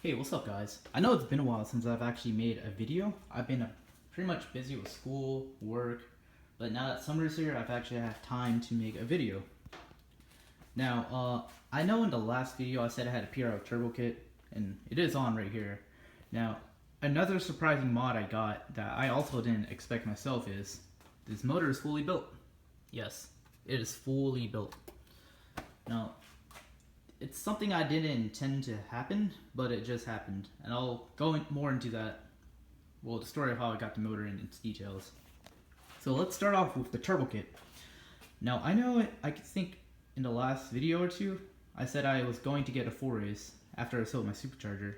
Hey, what's up guys? I know it's been a while since I've actually made a video. I've been pretty much busy with school, work, but now that summer's here, I've actually had time to make a video. Now, I know in the last video I said I had a PRL Turbo kit, and it is on right here. Now, another surprising mod I got that I also didn't expect myself is, this motor is fully built. Yes, it is fully built. Now, it's something I didn't intend to happen, but it just happened. And I'll go more into that, well, the story of how I got the motor and its details. So let's start off with the turbo kit. Now, I know I think in the last video or two, I said I was going to get a 4-race after I sold my supercharger.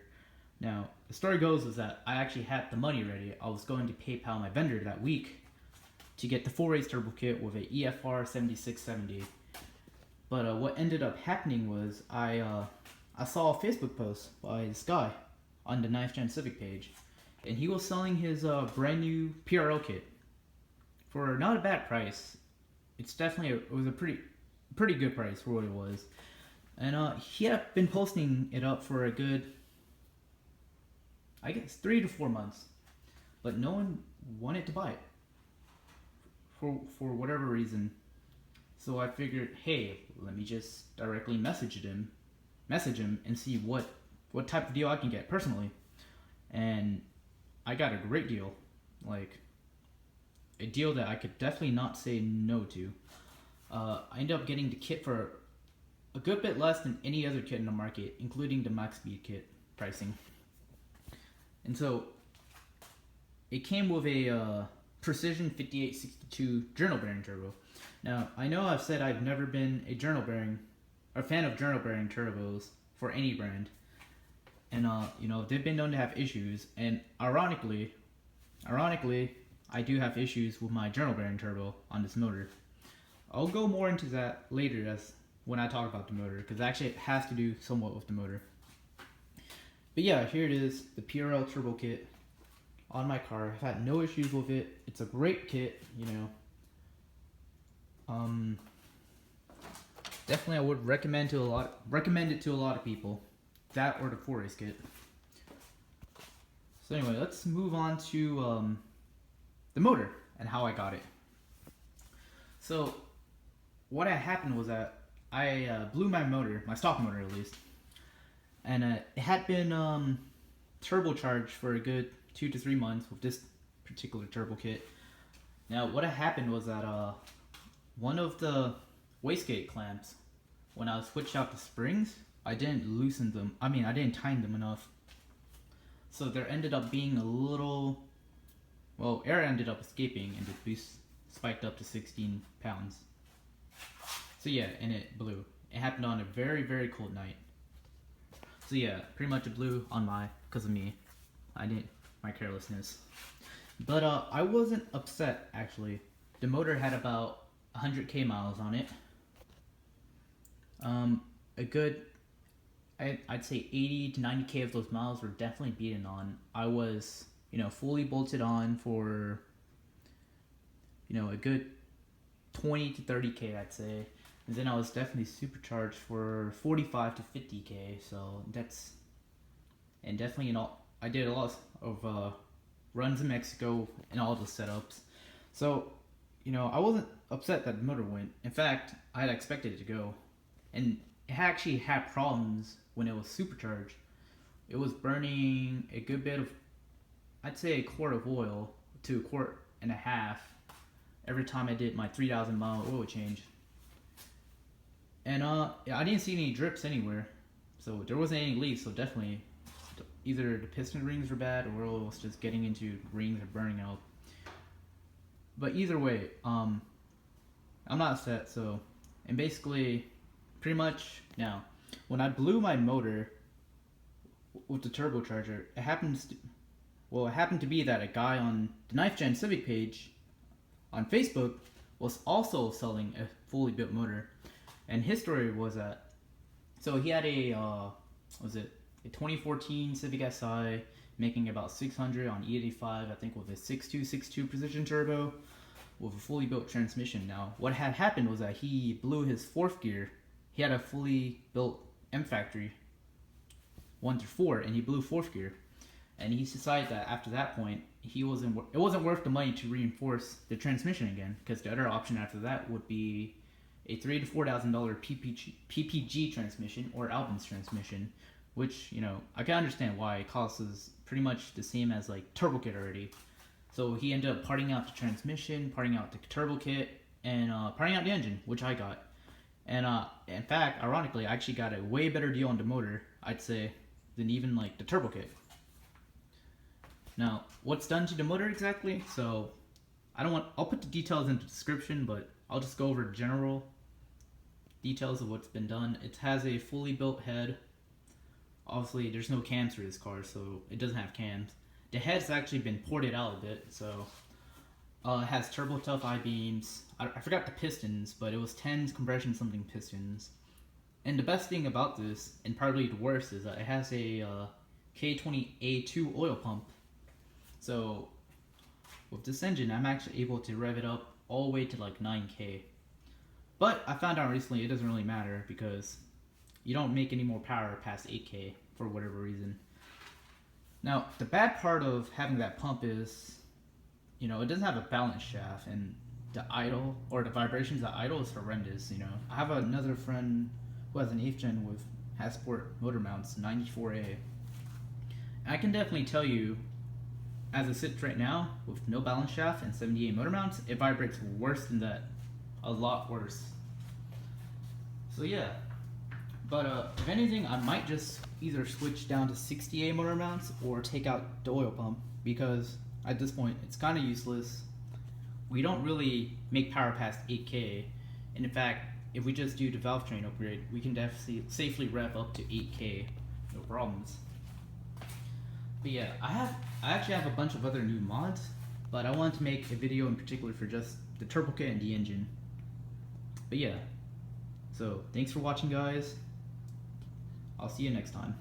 Now, the story goes is that I actually had the money ready. I was going to PayPal my vendor that week to get the 4-race turbo kit with a EFR 7670. But what ended up happening was I saw a Facebook post by this guy on the 9th Gen Civic page, and he was selling his brand new PRL kit for not a bad price. It's definitely it was a pretty good price for what it was, and he had been posting it up for a good, I guess, 3 to 4 months, but no one wanted to buy it for whatever reason. So I figured, hey, let me just directly message him and see what type of deal I can get personally. And I got a great deal, like a deal that I could definitely not say no to. I ended up getting the kit for a good bit less than any other kit in the market, including the max speed kit pricing. And so it came with a Precision 5862 journal bearing turbo. Now, I know I've said I've never been a fan of journal bearing turbos for any brand. And, you know, they've been known to have issues. And ironically, I do have issues with my journal bearing turbo on this motor. I'll go more into that later when I talk about the motor, because actually it has to do somewhat with the motor. But yeah, here it is, the PRL Turbo kit on my car. I've had no issues with it. It's a great kit, you know. Definitely I would recommend it to a lot of people. That or the 4-race kit. So anyway, let's move on to the motor and how I got it. So what had happened was that I blew my motor, my stock motor at least, and it had been turbocharged for a good 2 to 3 months with this particular turbo kit. Now what had happened was that one of the wastegate clamps, when I switched out the springs, I didn't loosen them. I didn't tighten them enough. So there ended up being a little, well, air ended up escaping and the boost spiked up to 16 pounds. So yeah, and it blew. It happened on a very, very cold night. So yeah, pretty much it blew because of me. My carelessness. But I wasn't upset actually. The motor had about 100k miles on it. A good, I'd say 80 to 90k of those miles were definitely beaten on. I was, you know, fully bolted on for, you know, a good 20 to 30k, I'd say. And then I was definitely supercharged for 45 to 50k. So that's, and definitely, you know, I did a lot of runs in Mexico and all the setups. So, you know, I wasn't upset that the motor went. In fact, I had expected it to go. And it actually had problems when it was supercharged. It was burning a good bit of, I'd say, a quart of oil to a quart and a half every time I did my 3,000 mile oil change. And I didn't see any drips anywhere. So there wasn't any leaks, so definitely either the piston rings were bad or it was just getting into rings or burning out. But either way, I'm not upset. So, and basically, pretty much now, when I blew my motor with the turbocharger, it happened to be that a guy on the 9th Gen Civic page on Facebook was also selling a fully built motor, and his story was that, so he had a 2014 Civic Si making about 600 on E85, I think, with a 6262 precision turbo with a fully built transmission. Now, what had happened was that he blew his 4th gear. He had a fully built Mfactory 1 through 4, and he blew 4th gear. And he decided that after that point, it wasn't worth the money to reinforce the transmission again, because the other option after that would be a $3,000 to $4,000 PPG transmission or Albin's transmission, which, you know, I can understand why it costs pretty much the same as like turbo kit already. So he ended up parting out the transmission, parting out the turbo kit, and parting out the engine, which I got. And in fact, ironically, I actually got a way better deal on the motor, I'd say, than even like the turbo kit. Now, what's done to the motor exactly? So, I'll put the details in the description, but I'll just go over general details of what's been done. It has a fully built head. Obviously, there's no cams for this car, so it doesn't have cams. The head's actually been ported out a bit, so it has turbo tough I-beams. I forgot the pistons, but it was 10 compression something pistons. And the best thing about this, and probably the worst, is that it has a K20A2 oil pump. So with this engine, I'm actually able to rev it up all the way to like 9K. But I found out recently it doesn't really matter because you don't make any more power past 8K for whatever reason. Now, the bad part of having that pump is, you know, it doesn't have a balance shaft, and the idle, or the vibrations at idle, is horrendous, you know. I have another friend who has an 8th gen with Hasport motor mounts, 94A. And I can definitely tell you, as it sits right now, with no balance shaft and 78 motor mounts, it vibrates worse than that. A lot worse. So yeah. But if anything, I might just either switch down to 68 motor mounts or take out the oil pump, because at this point it's kind of useless. We don't really make power past 8K, and in fact, if we just do the valve train upgrade, we can definitely safely rev up to 8K, no problems. But yeah, I actually have a bunch of other new mods, but I wanted to make a video in particular for just the turbo kit and the engine. But yeah, so thanks for watching, guys. I'll see you next time.